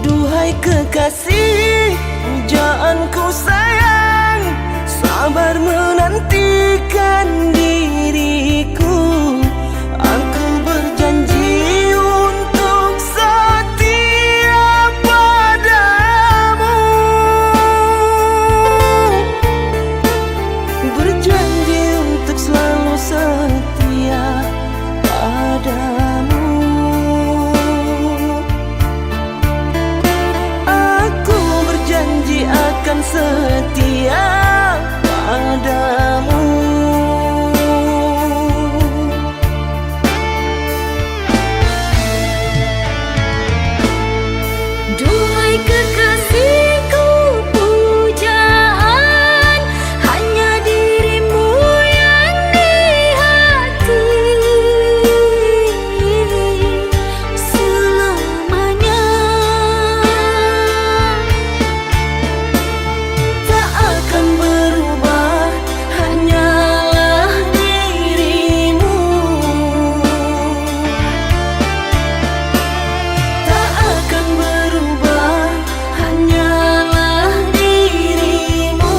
Duhai kekasih, pujaanku sayang, sabar menantikan diriku. Aku berjanji untuk setia padamu, berjanji untuk selalu setia padamu. Aku berjanji akan setia padamu. Duhai kekasihku, pujaan hanya dirimu yang di hati selamanya. Tak akan berubah, hanyalah dirimu. Tak akan berubah, hanyalah dirimu.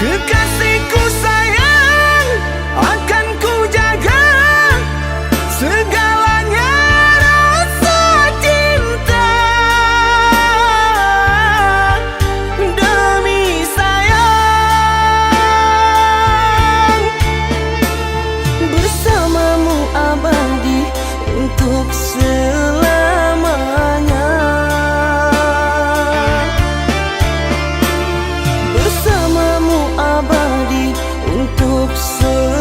Kekasihku sayang, akan ku jaga segalanya rasa cinta. Demi sayang, bersamamu abadi untuk selamanya. Bersamamu abadi untuk selamanya.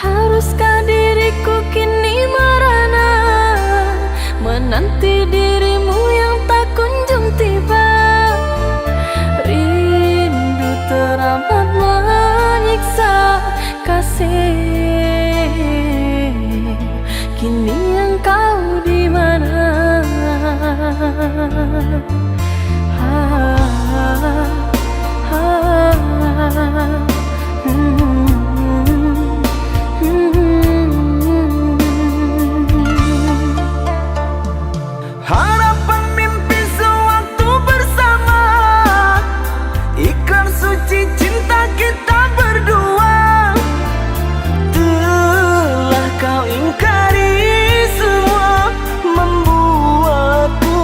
Haruskah diriku kini merana menanti dirimu yang tak kunjung tiba? Rindu teramat menyiksa kasih. Kini engkau di mana? Harapan mimpi sewaktu bersama, ikrar suci cinta kita berdua. Telah kau ingkari semua, membuatku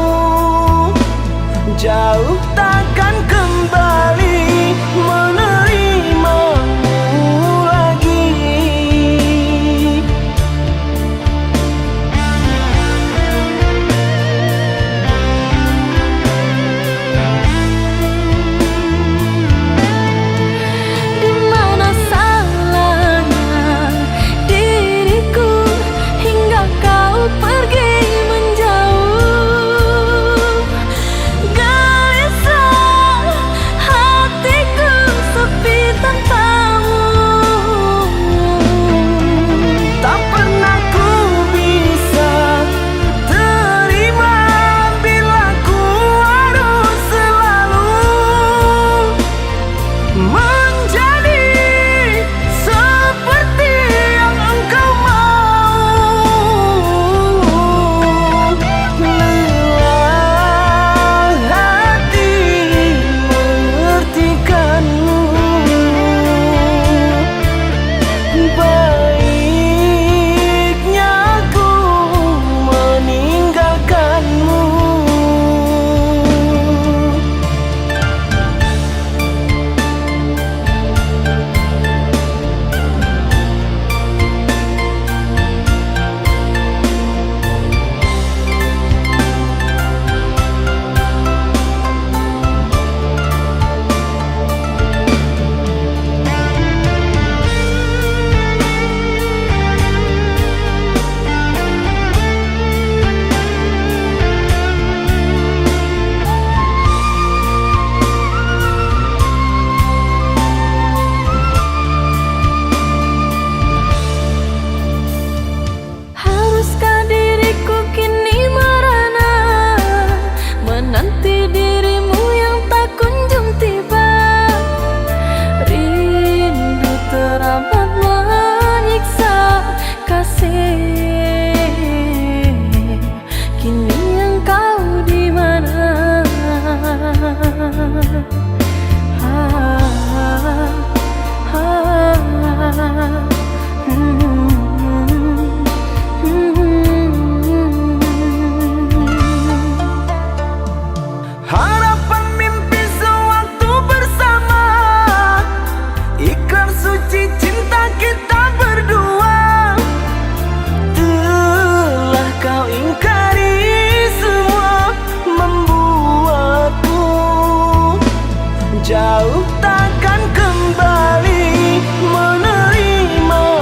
Kau takkan kembali menerimamu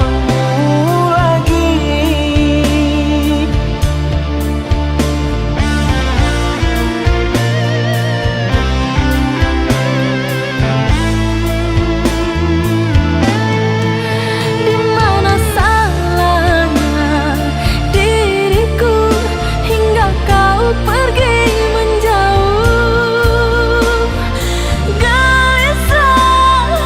lagi. Di mana salahnya diriku hingga kau pergi menjauh? Gelisah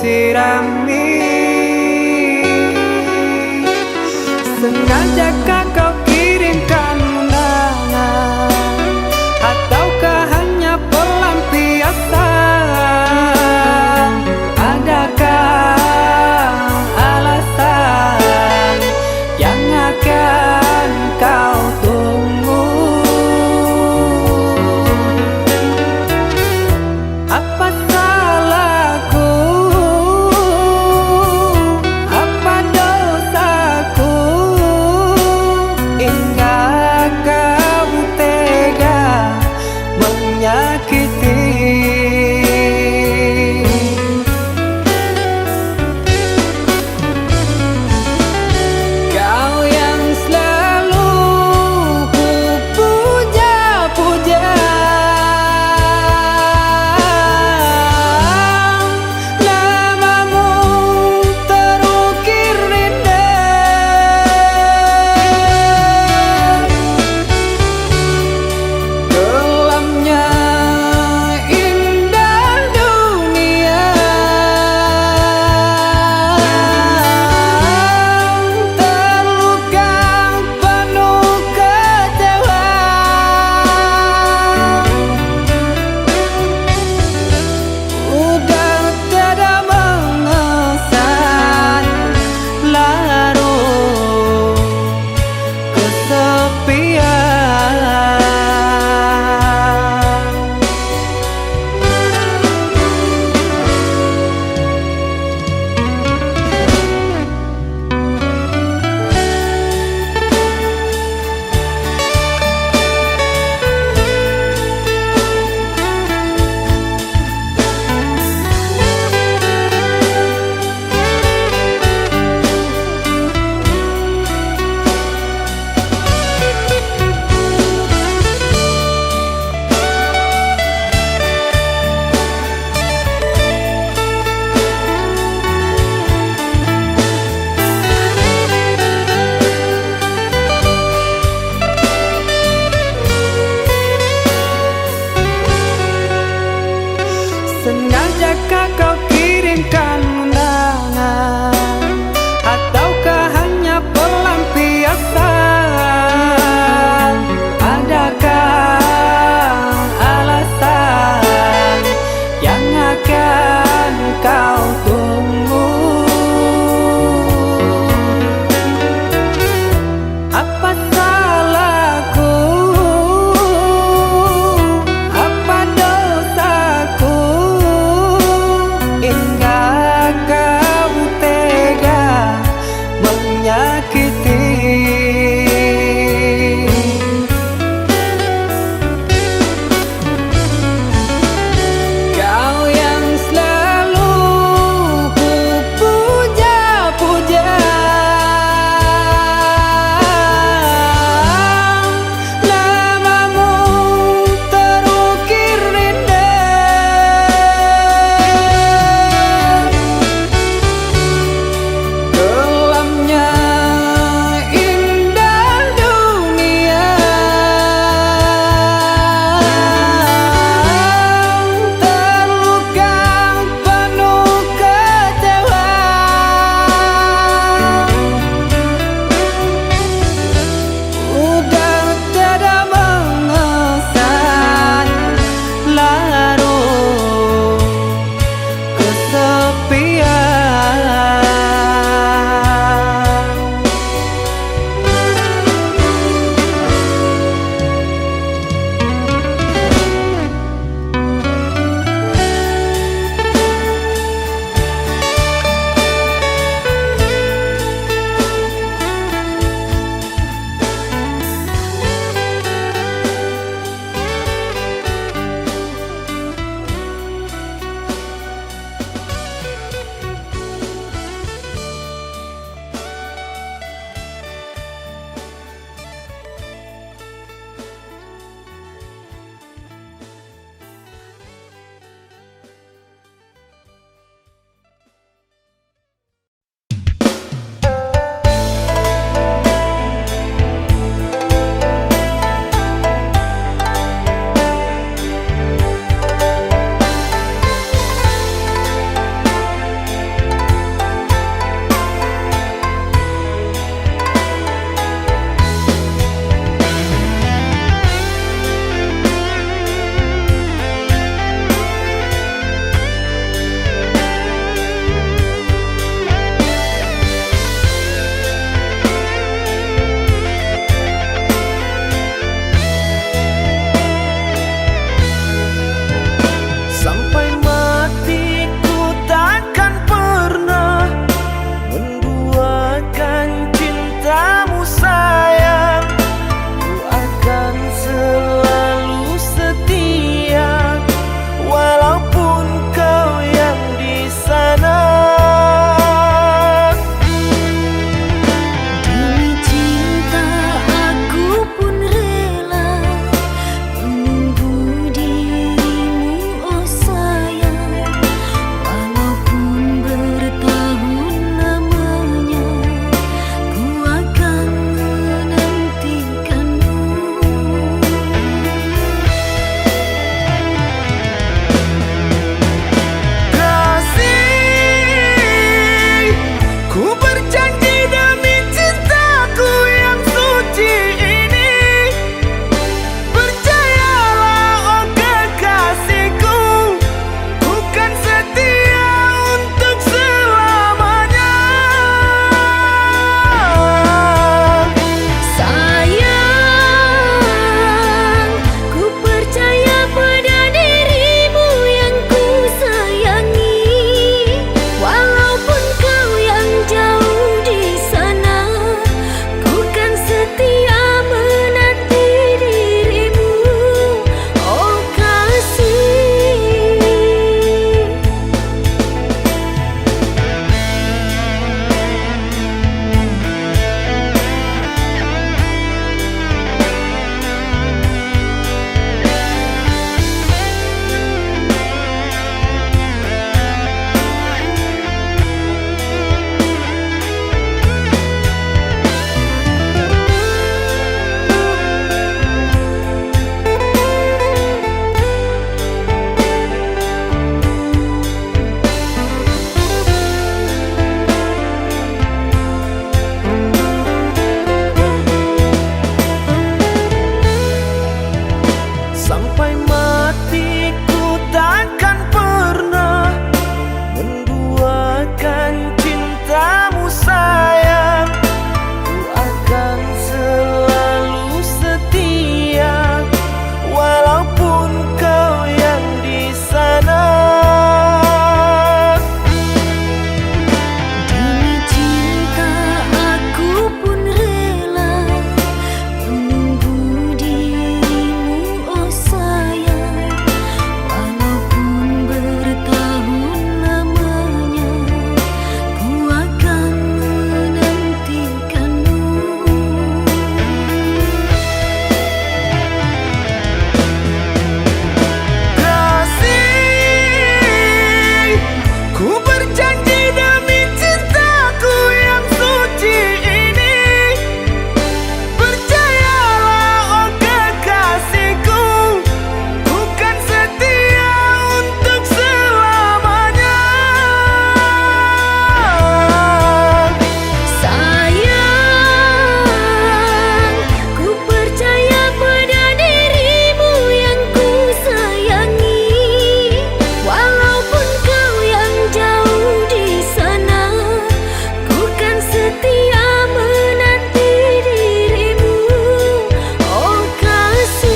sirami. Sengajakah kau kirimkan undangan, ataukah hanya pelampiasan? Adakah alasan yang akan kau tunggu? Apa salahku? Apa dosaku? akan cintamu sayang, ku akan selalu setia, walaupun kau yang di sana. Demi cinta aku pun rela menunggu dirimu, oh sayang, walaupun bertahun lamanya ku akan menantikanmu. Kasih, ku berjanji demi cintaku yang suci ini, percayalah oh kekasihku, ku kan setia untuk selamanya. Sayang, ku percaya pada dirimu yang ku sayangi, walaupun kau yang jauh di sana, ku kan setia menanti dirimu, oh kasih.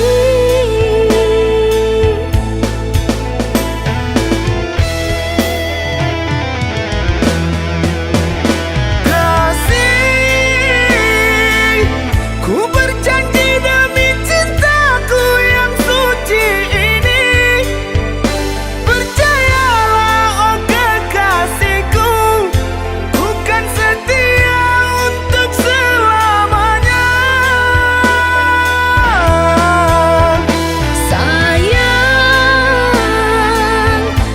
Kasih, ku berjanji demi cintaku yang suci ini, percayalah oh kekasihku, ku kan setia untuk selamanya. Sayang,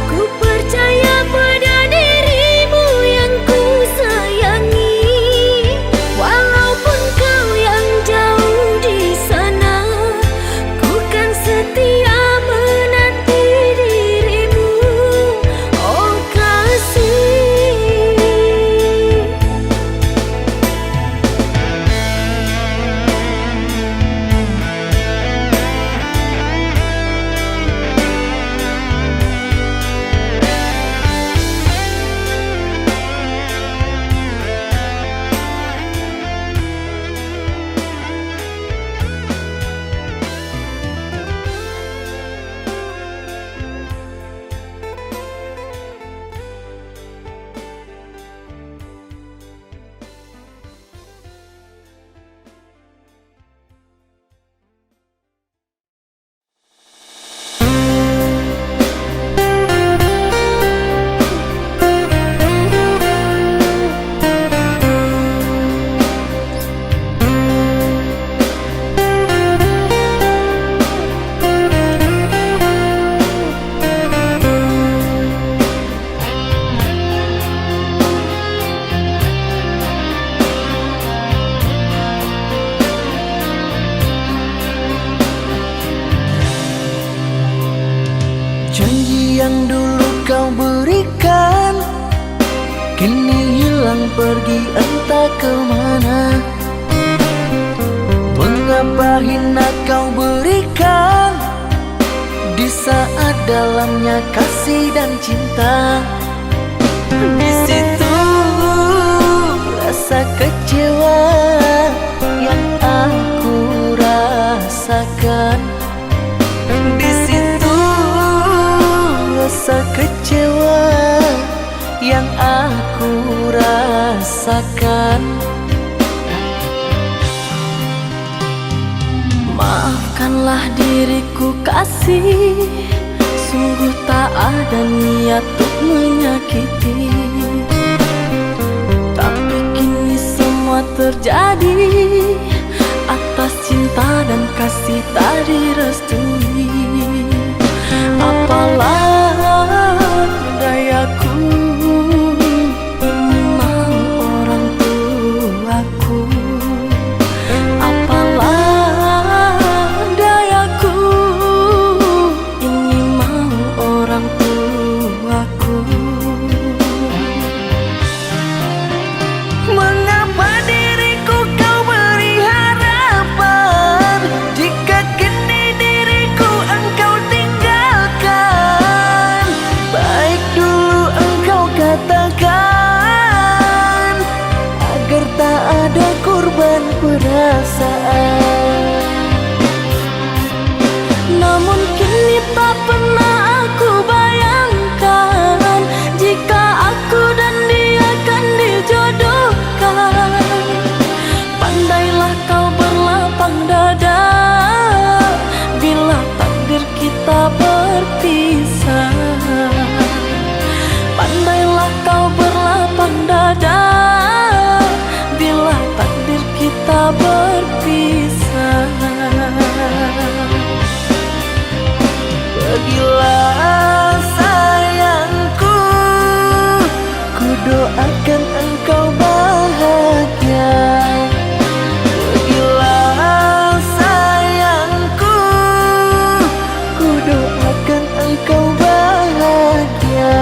ku percaya pada dirimu yang ku sayangi, walaupun kau yang jauh di sana, ku kan setia menanti dirimu, oh kasih. Janji yang dulu kau berikan kini hilang pergi entah kemana. Mengapa hina kau berikan di saat dalamnya kasih dan cinta? Di situ rasa kecewa yang aku rasakan. Di situ rasa kecewa yang aku rasakan. Maafkanlah diriku kasih, sungguh tak ada niat untuk menyakiti, tapi kini semua terjadi atas cinta dan kasih tak direstui. Apalah dayaku, ini mau orang tuaku. Apalah dayaku, ini mau orang tuaku. Mengapa diriku kau beri harapan jika kini diriku engkau tinggalkan? doakan engkau bahagia. Pergilah sayangku, ku doakan engkau bahagia.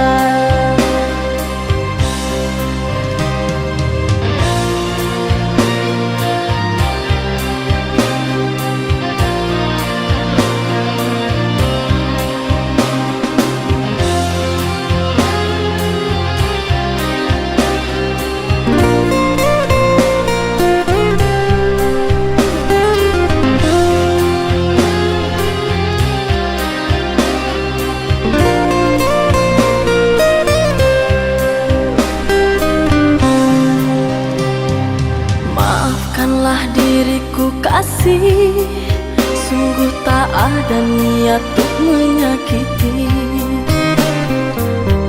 Maafkanlah diriku kasih, sungguh tak ada niat untuk menyakiti.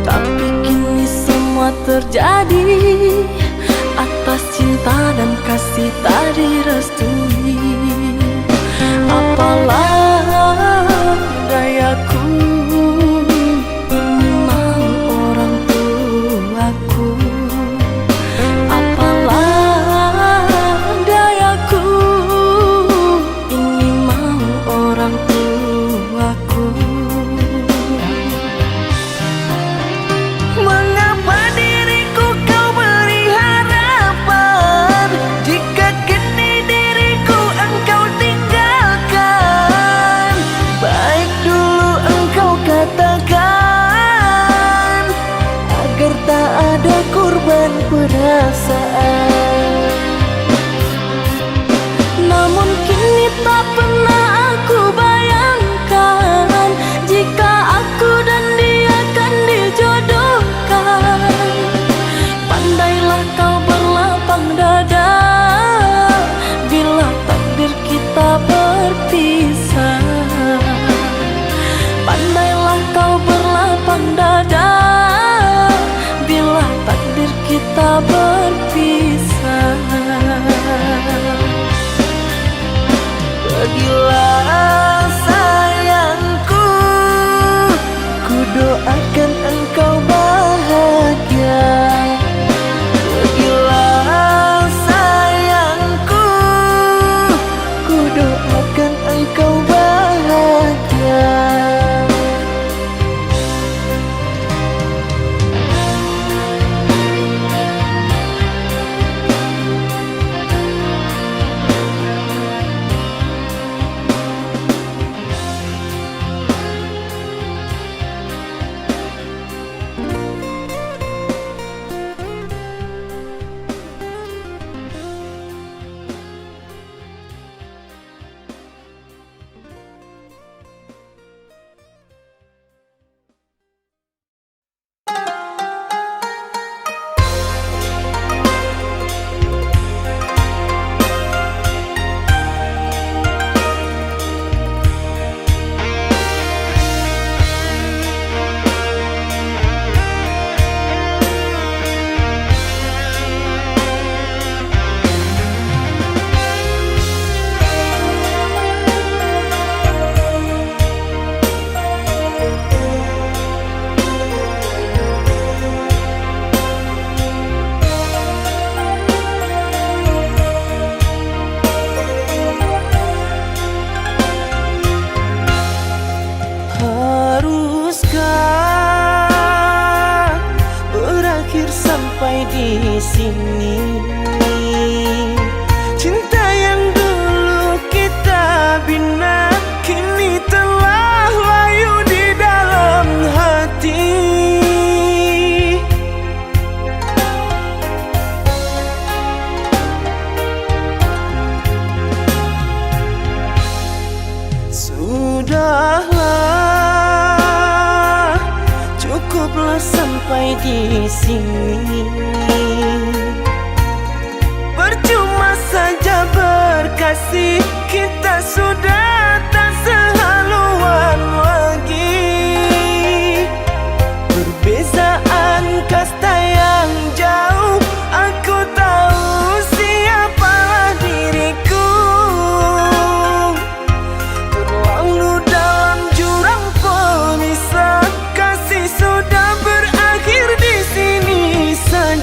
Tapi kini semua terjadi atas cinta dan kasih tak direstui. Apalah dayaku, ini mau orang tuaku. Apalah dayaku, ini mau orang tuaku. Mengapa diriku kau beri harapan, jika kini diriku engkau tinggalkan? Baik dulu engkau katakan, agar tak ada korban perasaan. Namun kini tak pernah aku bayangkan, jika aku dan dia akan dijodohkan. Pandailah kau berlapang dada, bila takdir kita berpisah. Pandailah kau berlapang dada, bila takdir kita berpisah. Pergilah sayangku, ku doakan engkau bahagia. Pergilah sayangku, ku doakan engkau bahagia. Haruskah berakhir sampai di sini? Cinta yang dulu kita bina kini telah layu di dalam hati. Sudahlah, cukuplah sampai di sini. Percuma saja berkasih, kita sudah tak sehaluan lagi. Perbezaan kasta yang jauh, aku tahu siapalah diriku. Terlalu dalam jurang pemisah, kasih sudah berakhir di sini saja.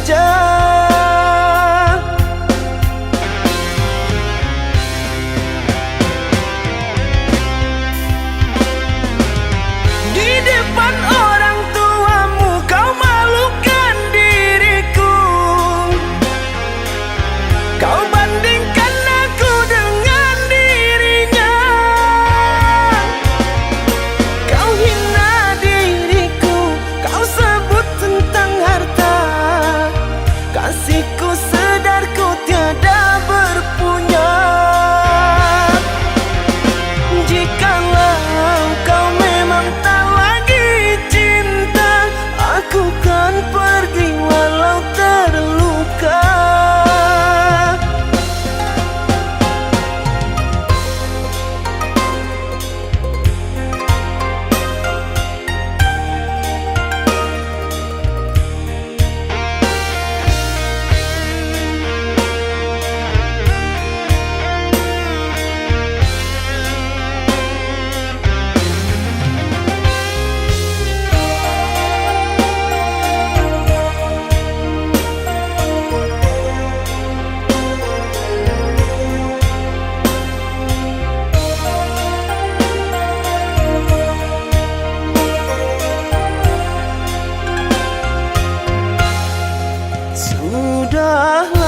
Sudahlah,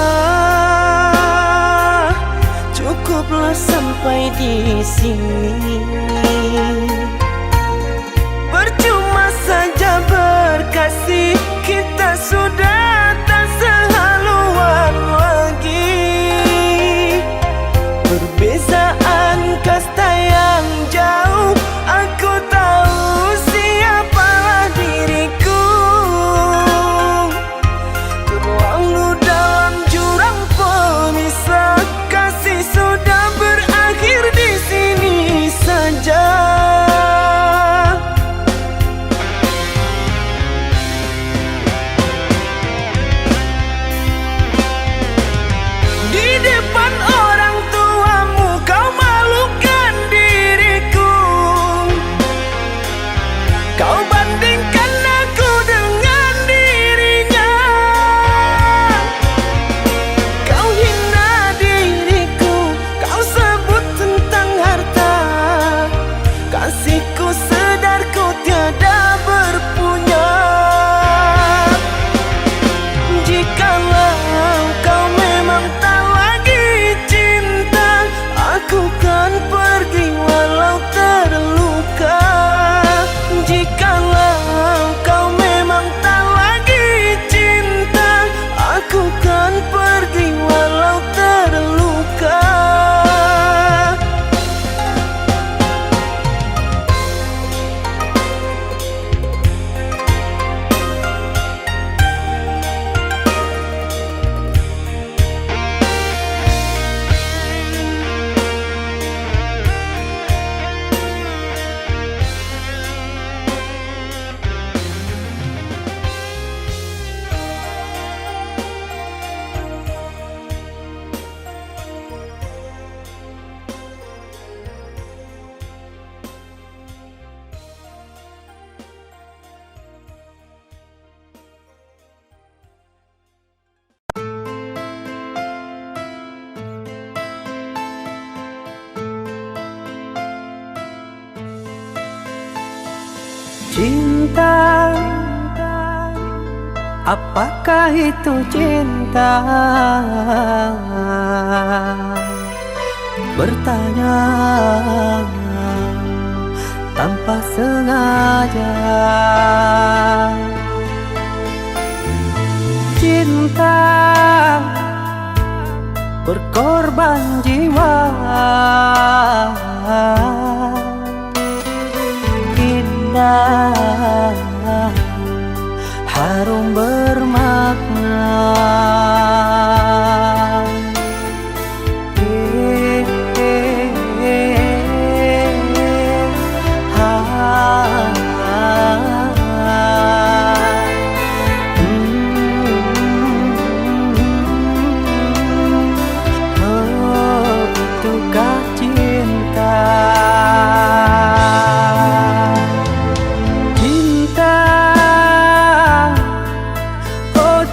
cukuplah sampai di sini. Percuma saja berkasih, kita sudah tak sehaluan lagi. Perbezaan kasta yang jauh, aku tahu siapalah diriku. Terlalu dalam jurang pemisah, kasih sudah berakhir di sini saja. Di depan orang tuamu kau malukan diriku. Kau bandingkan aku dengan dirinya. Kau hina diriku, kau sebut tentang harta. Kasihku sedarku tiada berpunya. Jikalau kau memang tak lagi cinta, aku kan pergi walau terluka. Jikalau kau memang tak lagi cinta, aku kan pergi walau terluka. Cinta, apakah itu cinta? Bertanya tanpa sengaja. Cinta berkorban jiwa. Harum bermakna. Itukah cinta?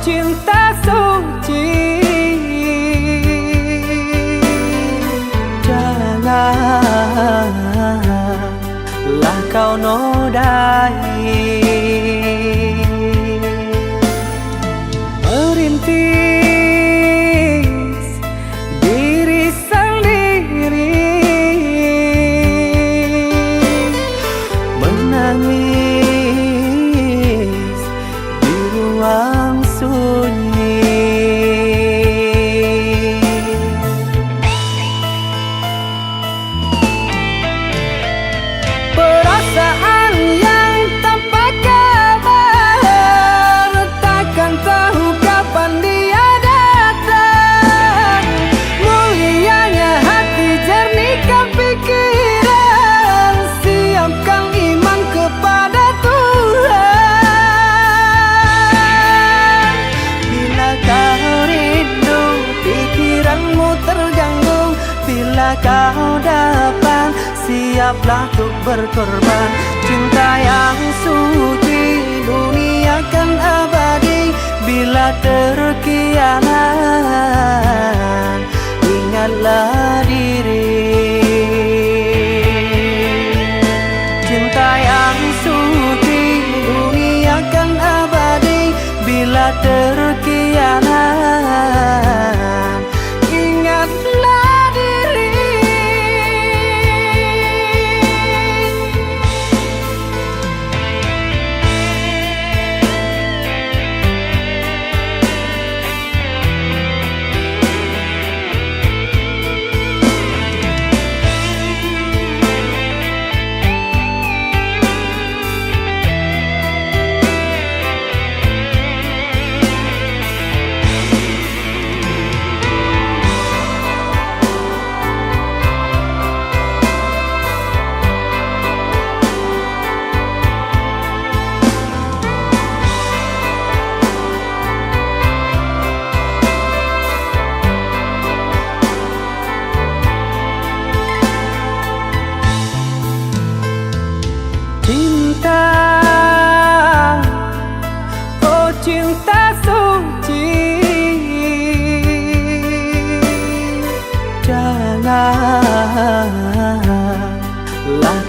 Cinta suci, janganlah kau nodai. Merintis diri sendiri, menangis di ruang sunyi. Perasaan yang tanpa kabar, takkan tahu kapan dia datang. Mulianya hati, jernihkan pikiran, siapkan iman kepada Tuhan. Bila kau rindu, pikiranmu terganggu. Bila kau dapat, siaplah untuk berkorban. Cinta yang suci, dunia kan abadi. Bila terkianat, ingatlah diri. Cinta yang suci, dunia kan abadi. Bila terkianat,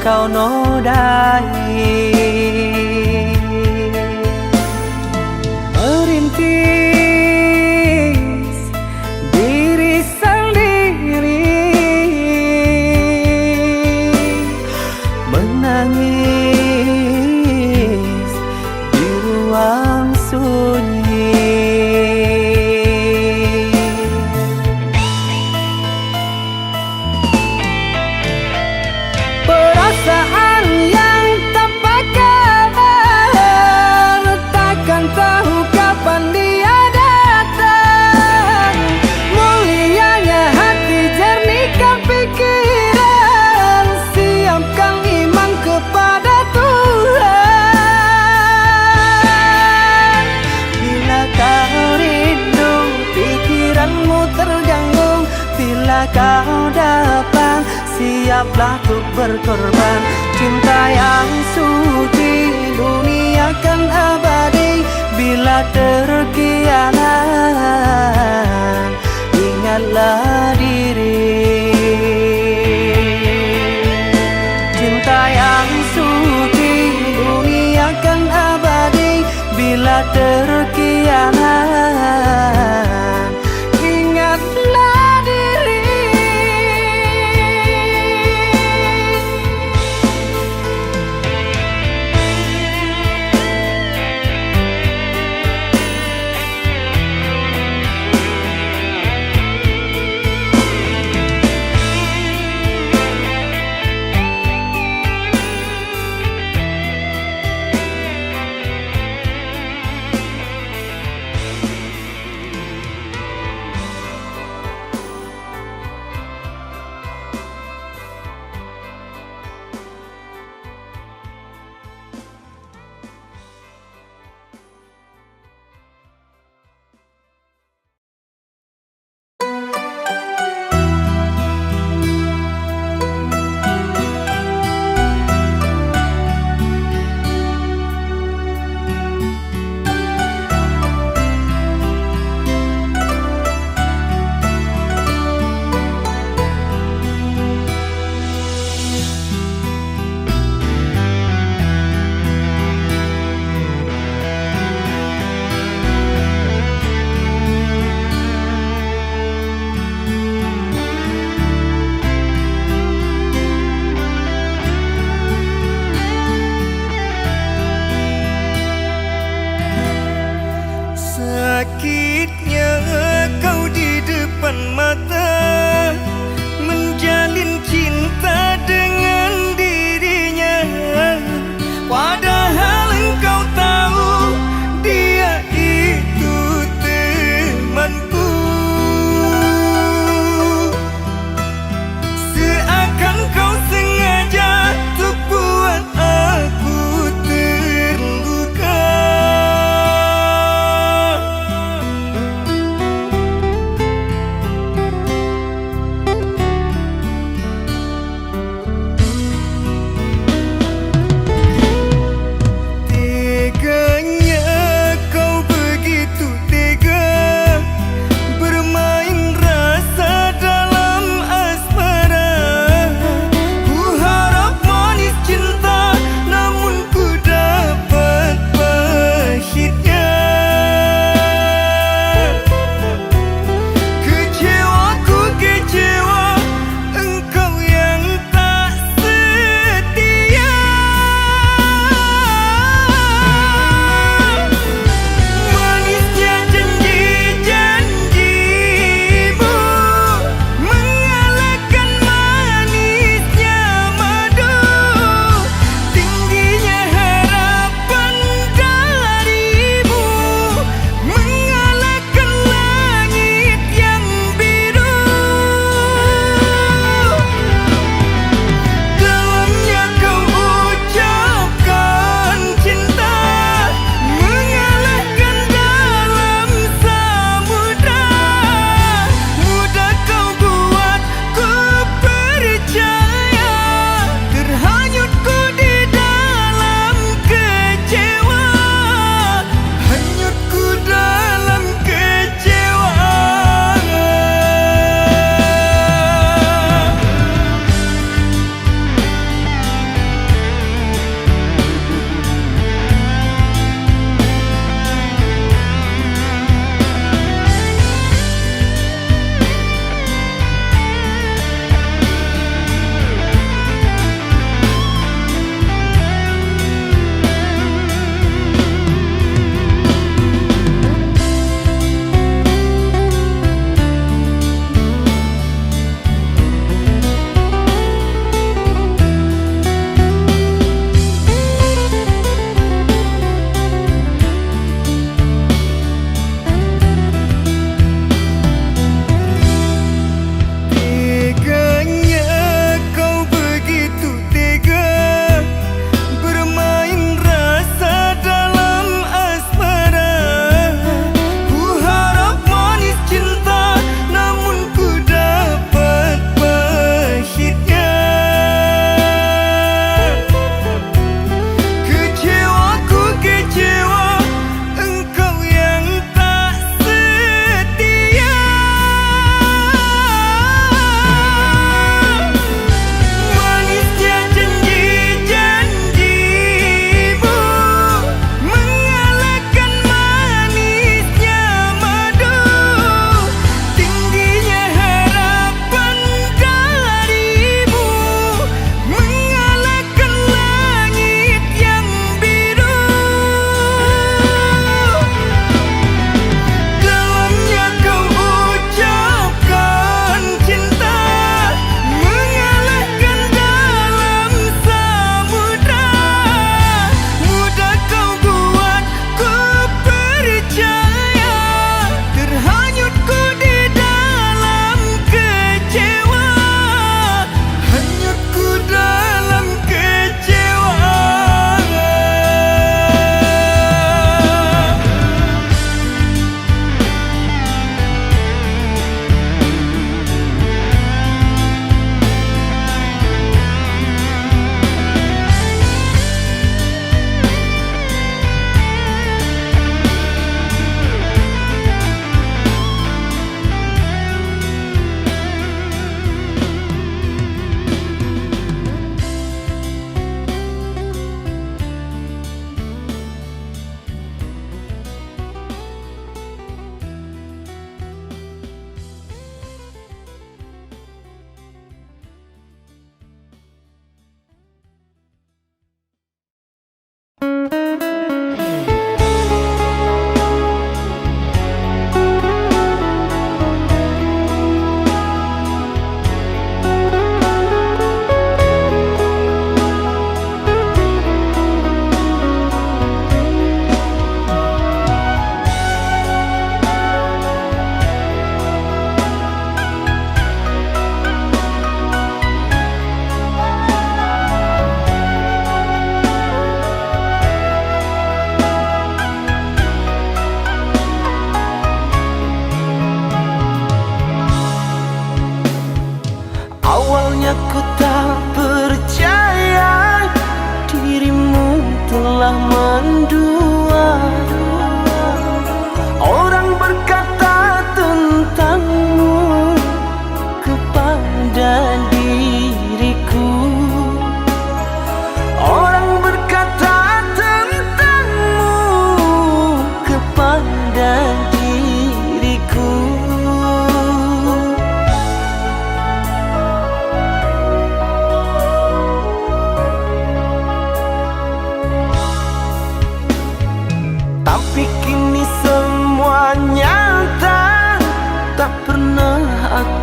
kau nodai. Merintis diri sendiri, menangis di ruang sunyi. Perasaan yang tanpa kabar, takkan tahu kapan dia datang. Mulianya hati, jernihkan pikiran, siapkan iman kepada Tuhan. Bila kau rindu, pikiranmu terganggu, bila kau datang, siaplah untuk berkorban. Cinta yang suci, dunia kan abadi. Bila terkhianat, ingatlah diri. Cinta yang suci, dunia kan abadi. Bila terkhianat, ingatlah diri.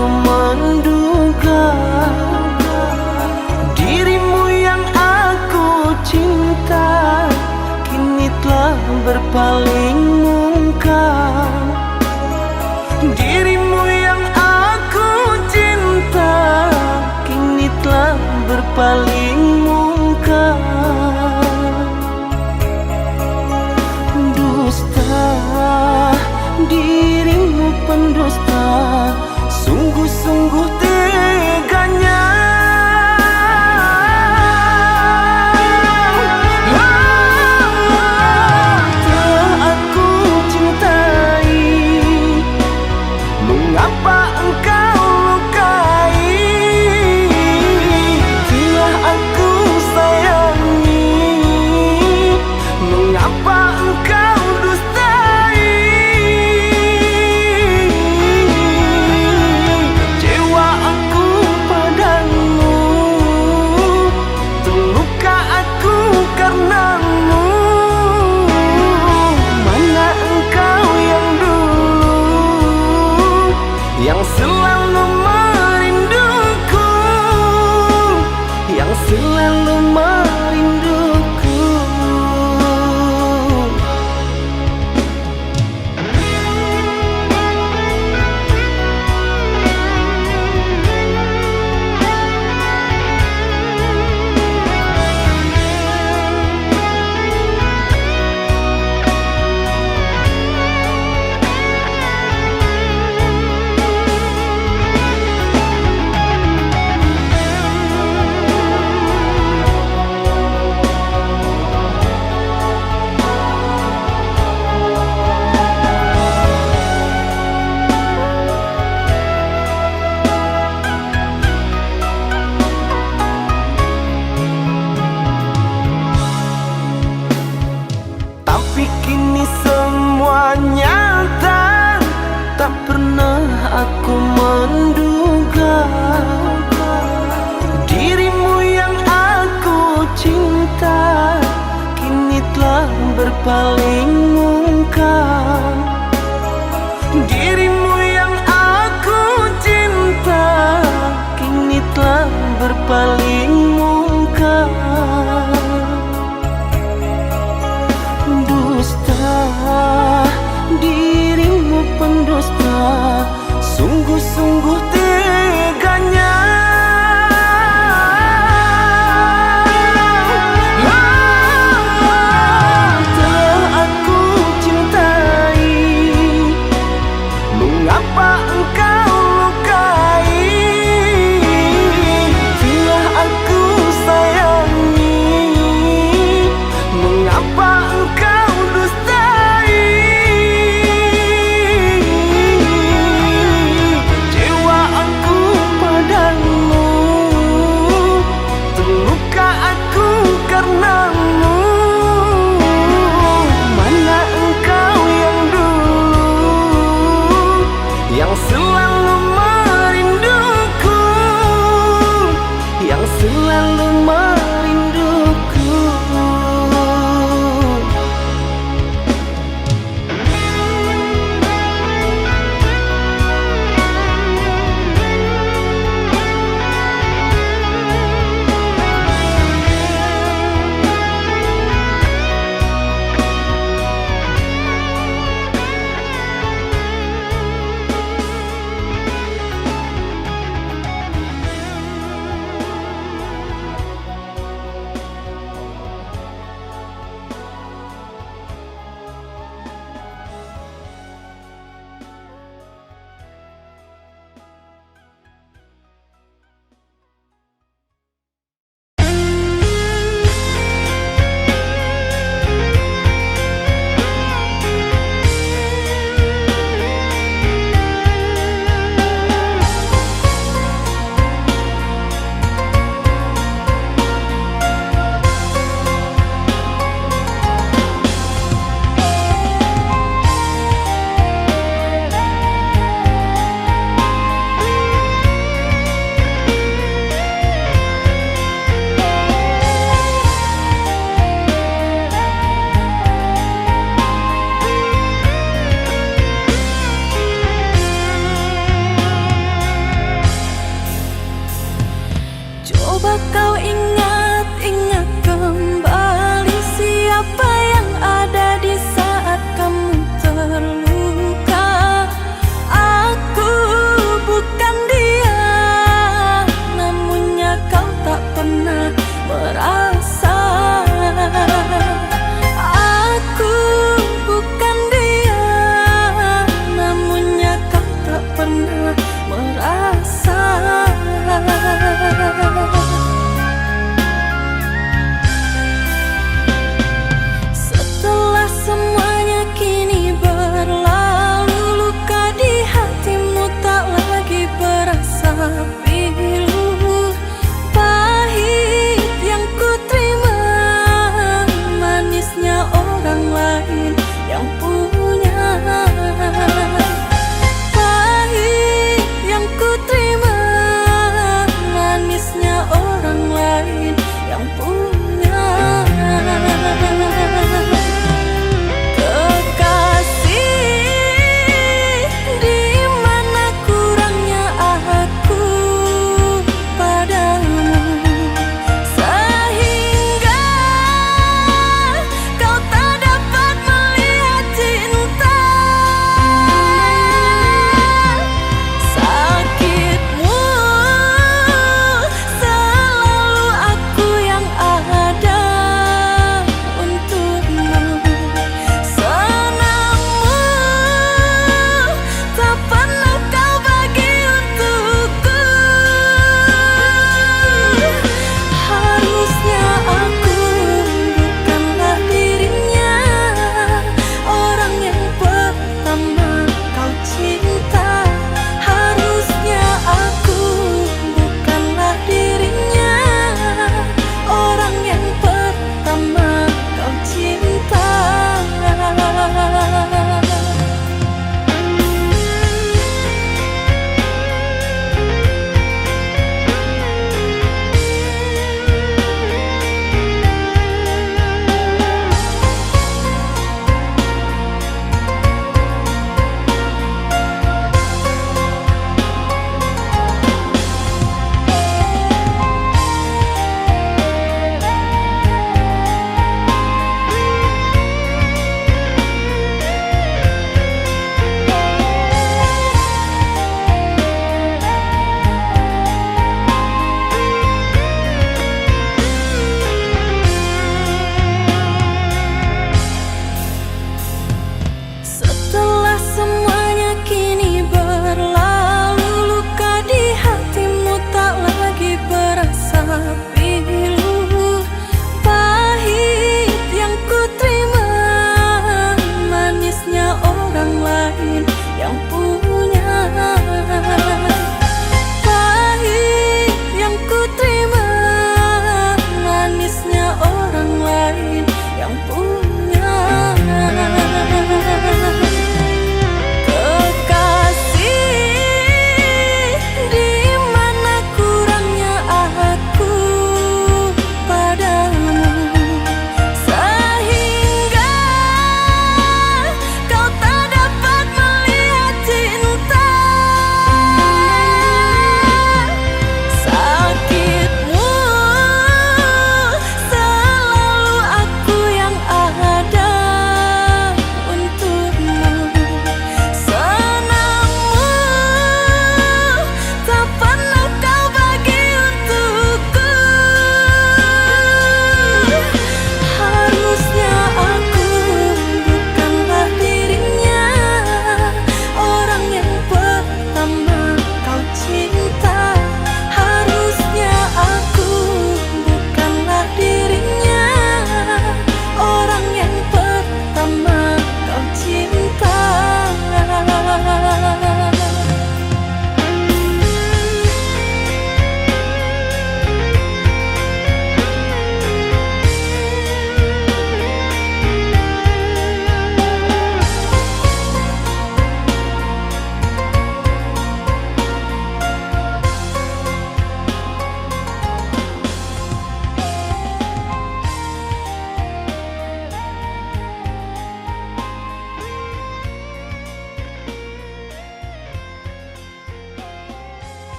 aku menduga dirimu yang aku cinta kini telah berpaling muka. Dirimu yang aku cinta kini telah berpaling muka. Dusta, dirimu pendusta, sungguh-sungguh teganya. Telah aku cintai, mengapa engkau lukai? Telah aku sayangi, mengapa engkau dustai? Kecewa aku padamu, terluka aku karenamu. Mana engkau yang dulu, yang selalu merinduku, yang selalu merinduku. Tapi kini semua nyata, tak pernah aku menduga dirimu yang aku cinta kini telah berpaling muka. Dirimu yang aku cinta kini telah berpaling muka. Dusta, dirimu pendusta, sungguh-sungguh teganya. Telah aku cintai, mengapa engkau lukai? Telah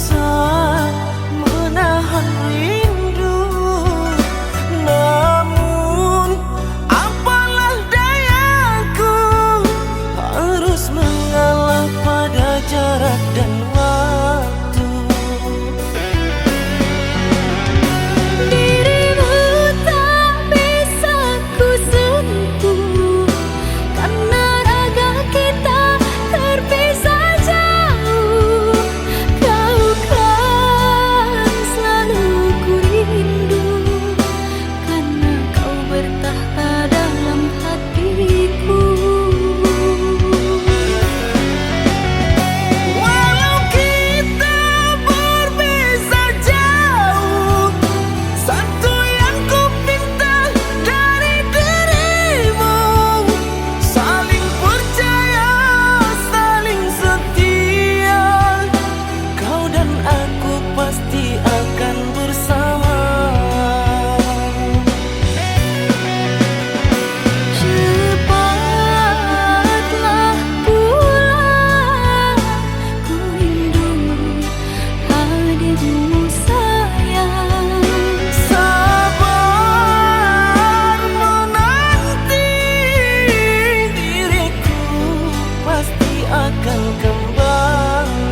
bisa menahan rindu, namun apalah dayaku, harus mengalah pada jarak dan waktu. Dirimu tak bisa ku sentuh, karena raga kita terpisah jauh. Kau kan selalu ku rindu, karena kau bertahta dalam hatiku. Walau kita berbeza jauh, satu yang ku pinta dari dirimu, saling percaya, saling setia. Kau dan aku pasti akan bersama. Cepatlah pulang, ku rindu hadirmu sayang. Sabar menanti, diriku pasti akan kembali.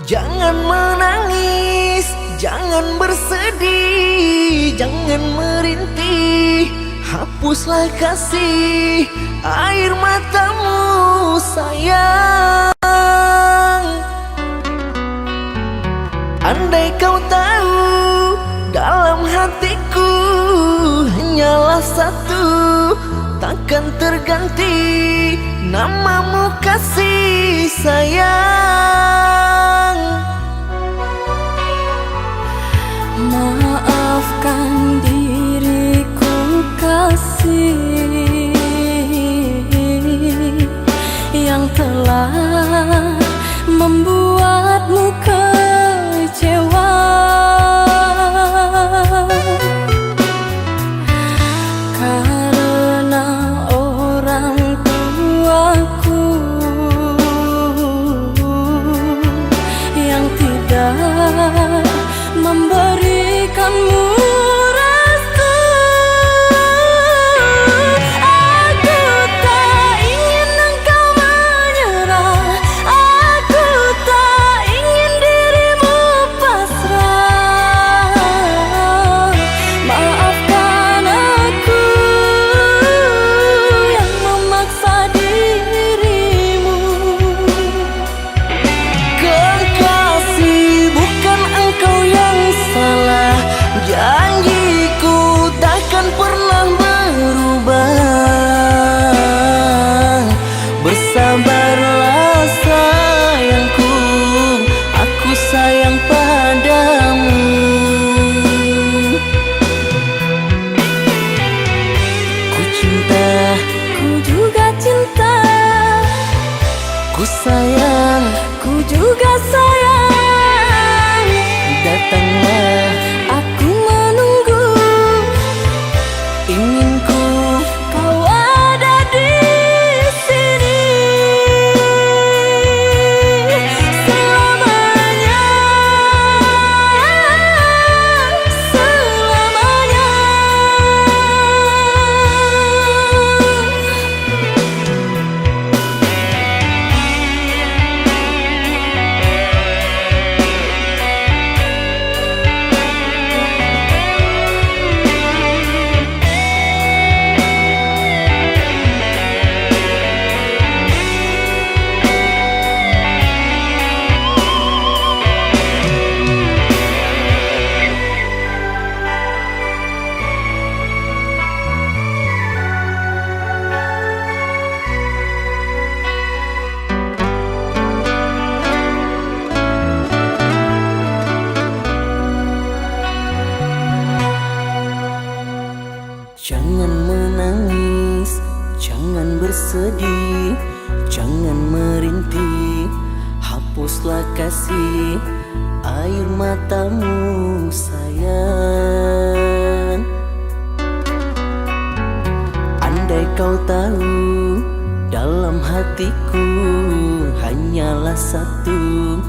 Jangan menangis, jangan bersedih, jangan merintih, hapuslah kasih air matamu sayang. Andai kau tahu, dalam hatiku hanyalah satu, takkan terganti namamu kasih sayang. Maafkan diriku kasih, yang telah membuatmu kecewa. Karena orang tuaku yang tidak memberikanmu restu. Aku tak ingin engkau menyerah, aku tak ingin dirimu pasrah. Maafkan aku yang memaksa dirimu. Kekasih, bukan engkau yang salah, janjiku takkan pernah berubah. Bersabarlah sayangku, aku sayang padamu. Ku cinta, Ku juga cinta, ku sayang, ku juga sayang. datanglah Aku menunggu, inginku. kau ada di sini selamanya, selamanya. sedih, jangan merintih, hapuslah kasih air matamu sayang. Andai kau tahu dalam hatiku hanyalah satu,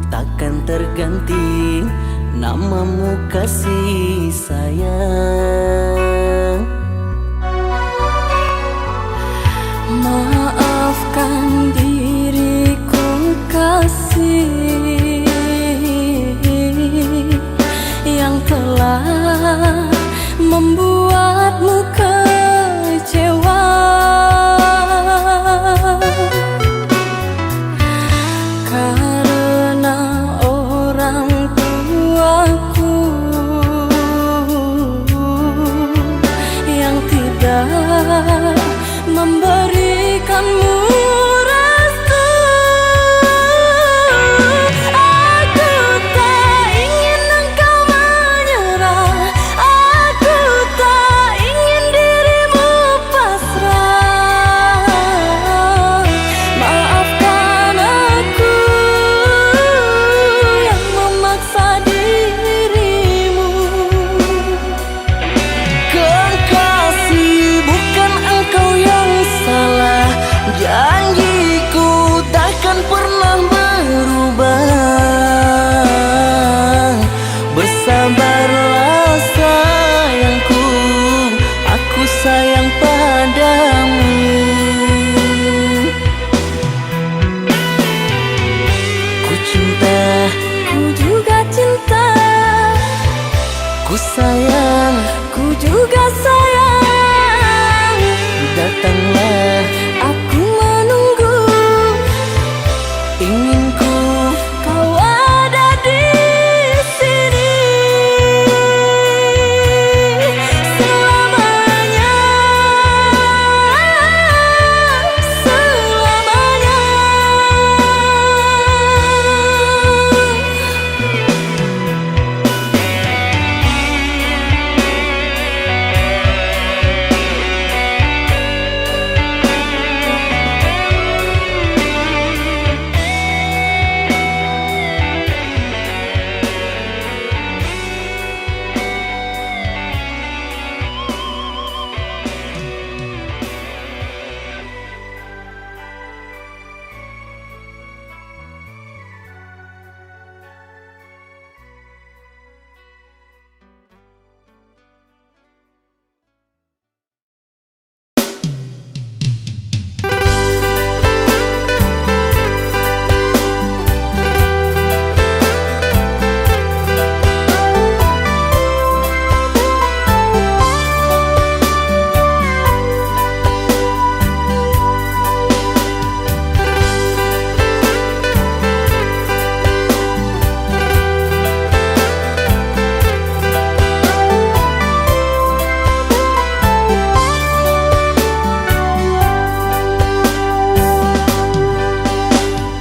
takkan terganti namamu kasih sayang. Maafkan diriku kasih yang telah membuatmu kecewa. Karena orang tuaku yang tidak memberikanmu restu. Aku tak ingin engkau menyerah, aku tak ingin dirimu pasrah. Maafkan aku yang memaksa dirimu. Kekasih, bukan engkau yang salah, janjiku takkan pernah berubah. Bersabarlah sayangku, aku sayang padamu. Ku cinta, Ku juga cinta, ku sayang, ku juga sayang. datanglah Aku menunggu, inginku. kau ada di sini selamanya, selamanya.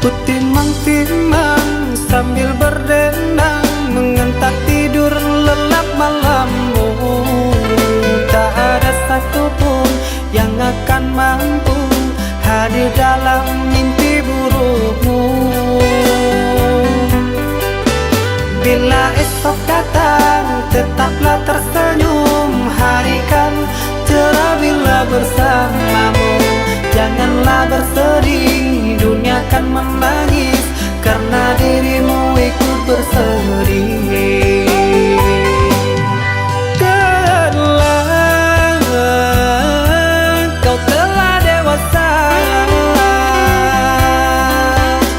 Ku timang-timang sambil berdendang, mengentak tidur lelap malammu. Tak ada satupun yang akan mampu hadir dalam mimpi burukmu. Bila esok datang, tetaplah tersenyum. Hari kan cerah bila bersamamu. Janganlah bersedih, dunia kan menangis karena dirimu ikut bersedih. Kau telah dewasa,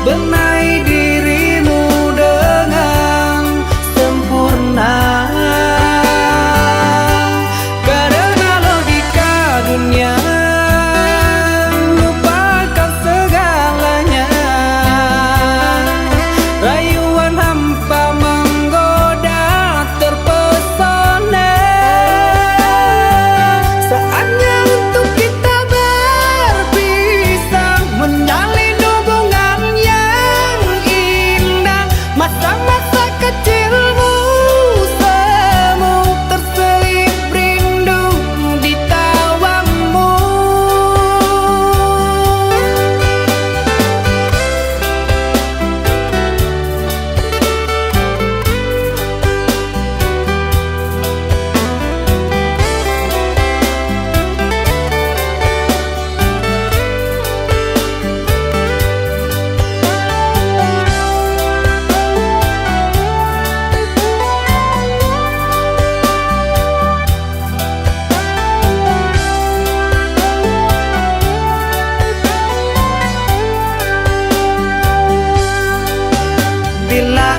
benahi dirimu dengan sempurna. Karena logika dunia lupakan segalanya. Rayuan hampa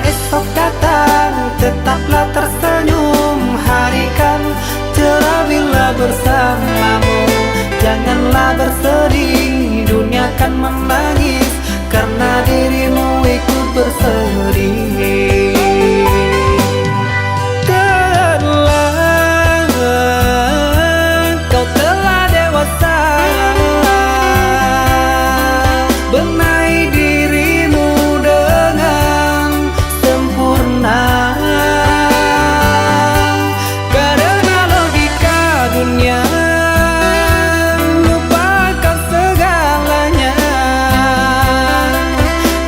esok datang, tetaplah tersenyum. Hari kan cerah bila bersamamu. Janganlah bersedih, dunia kan menangis karena dirimu ikut bersedih. Kau telah dewasa, benahi dirimu dengan sempurna. Karena logika dunia lupakan segalanya.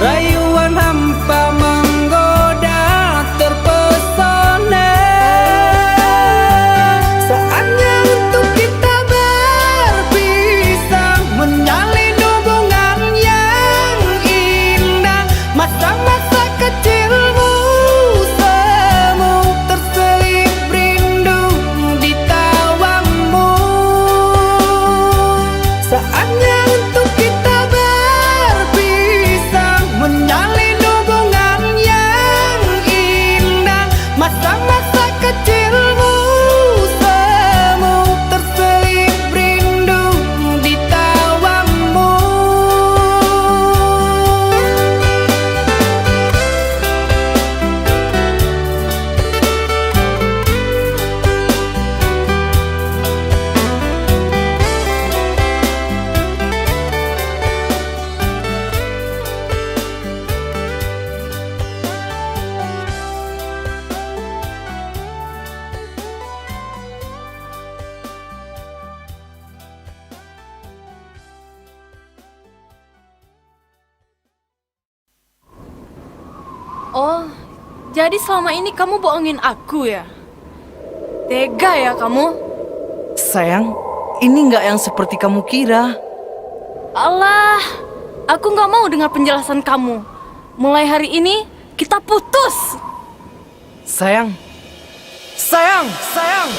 Rayuan hampa menggoda terpesona. Saatnya untuk kita berpisah, menjalin hubungan yang indah. Masa-masa kecilmu semu terselip rindu di tawamu. Saatnya untuk kita berpisah, menjalin hubungan yang indah. Masa-masa kecilmu semu terselip rindu di tawamu. Oh, jadi selama ini kamu bohongin aku ya? Tega ya kamu? Sayang, ini nggak yang seperti kamu kira. Alah, aku nggak mau dengar penjelasan kamu. Mulai hari ini, kita putus. Sayang, sayang, sayang.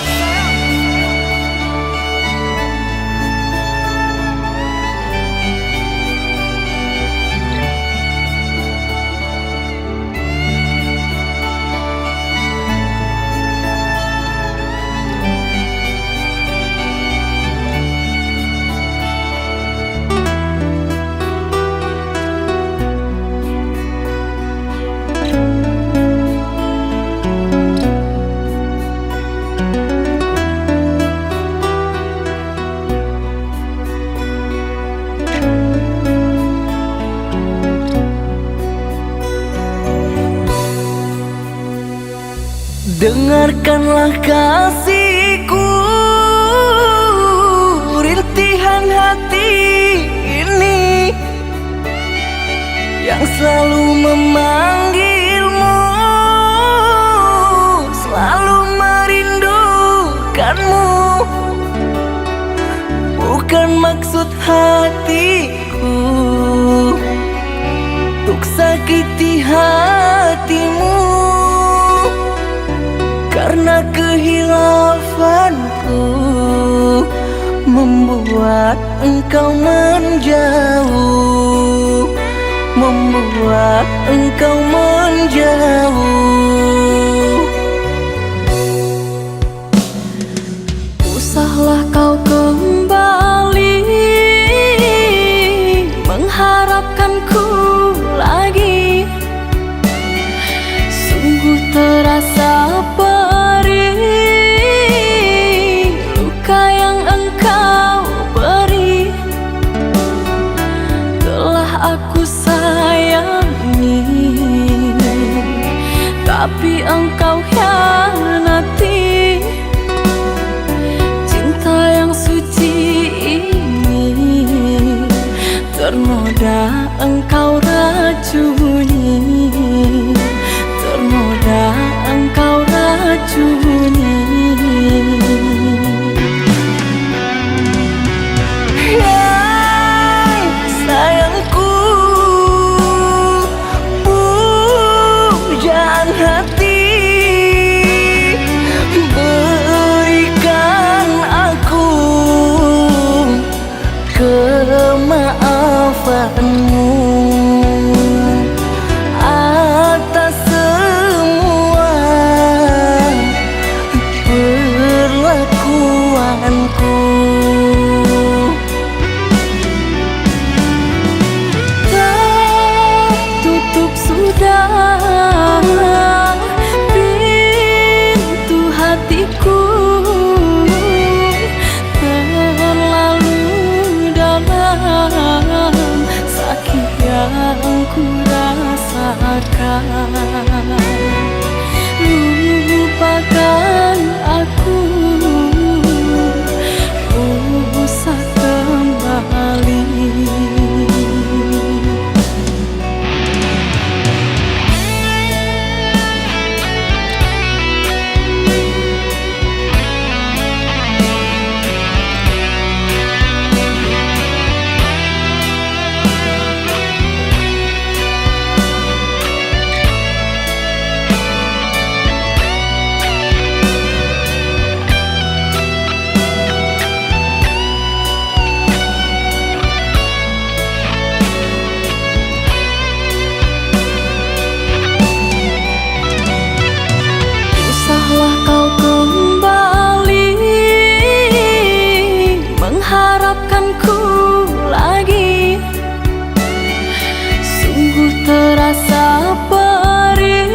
Dengarkanlah kasihku, rintihan hati ini yang selalu memanggilmu, selalu merindukanmu. Bukan maksud hatiku untuk sakiti hatimu, karena kehilafanku membuat engkau menjauh, membuat engkau menjauh. Usahlah kau kembali mengharapkanku lagi. Sungguh terasa perih luka yang engkau beri. Telah aku sayangi, tapi engkau hianati. Cinta yang suci ini ternoda engkau racuni, ternoda engkau racuni. Sayangku, pujaan hati, berikan aku kemaafanmu atas ku rasakan. Lupakan aku, usah kembali. Usahlah kau kembali mengharapkanku lagi. Sungguh terasa perih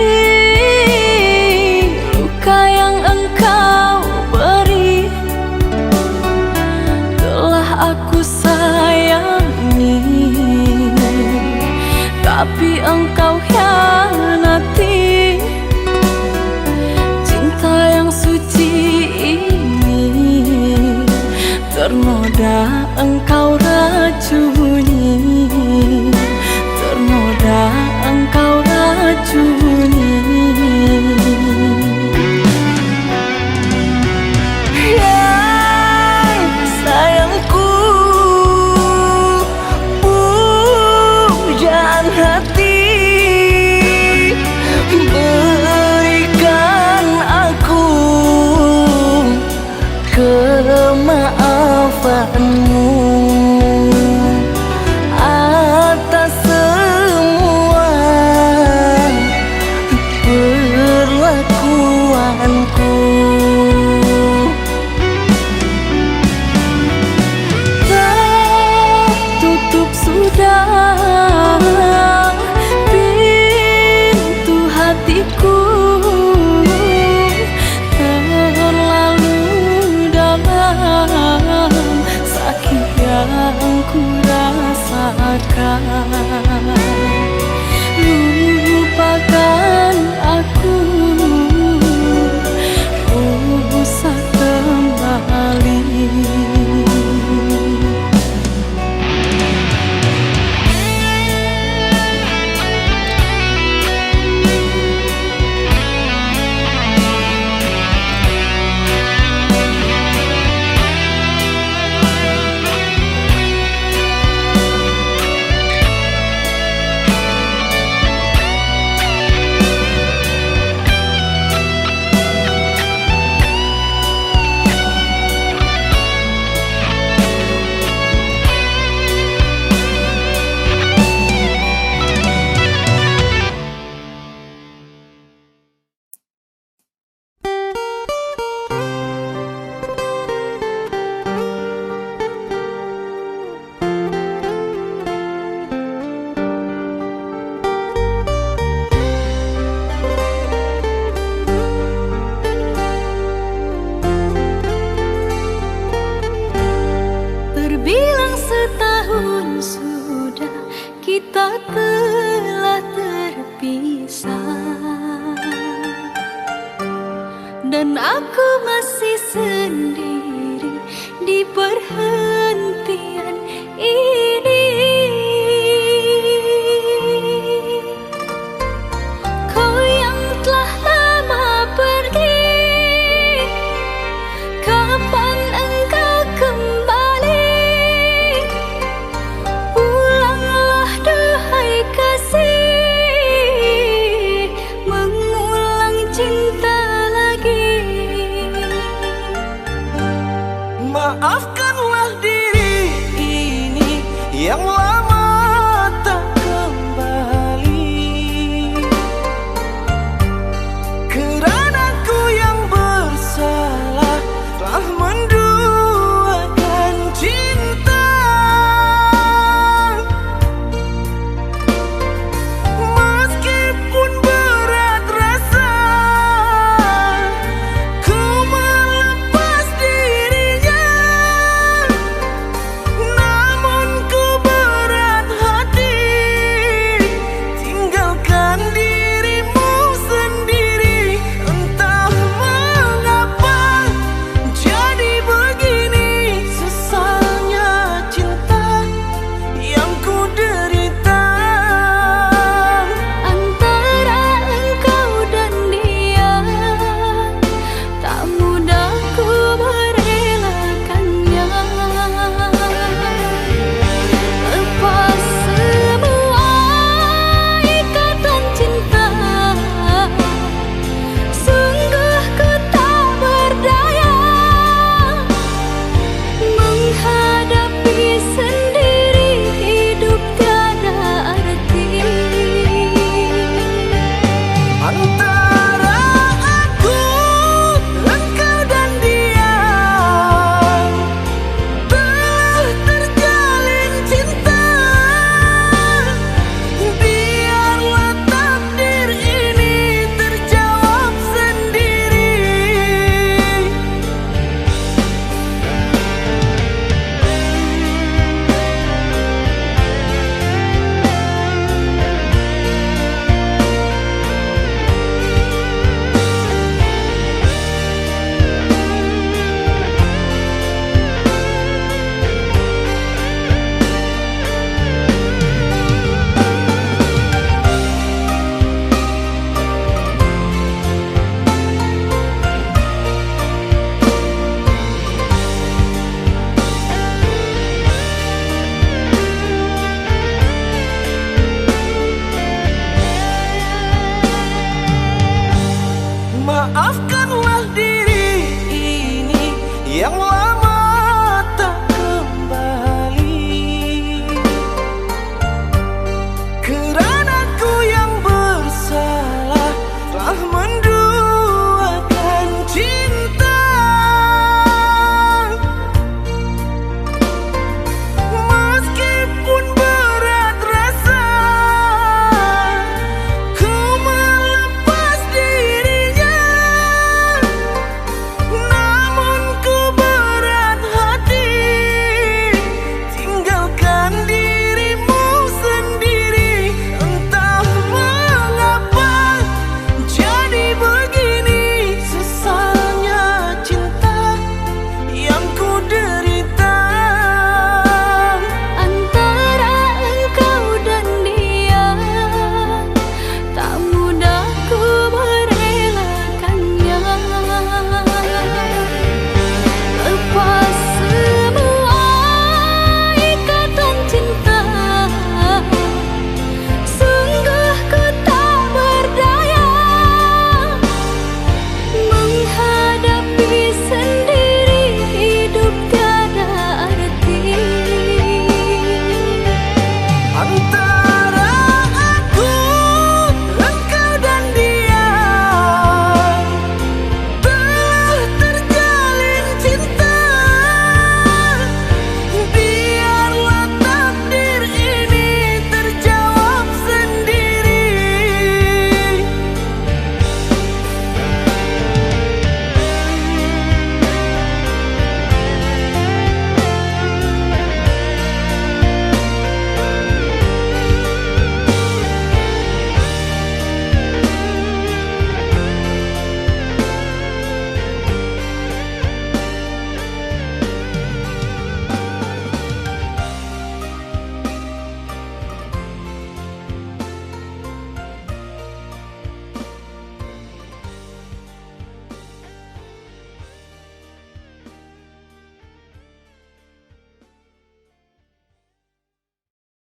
luka yang engkau beri. Telah aku sayangi, tapi engkau hianati. Cinta yang suci ini ternoda engkau racuni, ternoda engkau racuni. Yang sayangku, pujaan hati, berikan aku kemaafanmu atas semua perlakuanku. Tertutup sudah pintu hatiku, terlalu dalam sakit yang ku rasakan. Lupakan aku, usah kembali. Terbilang setahun sudah kita telah terpisah, dan aku masih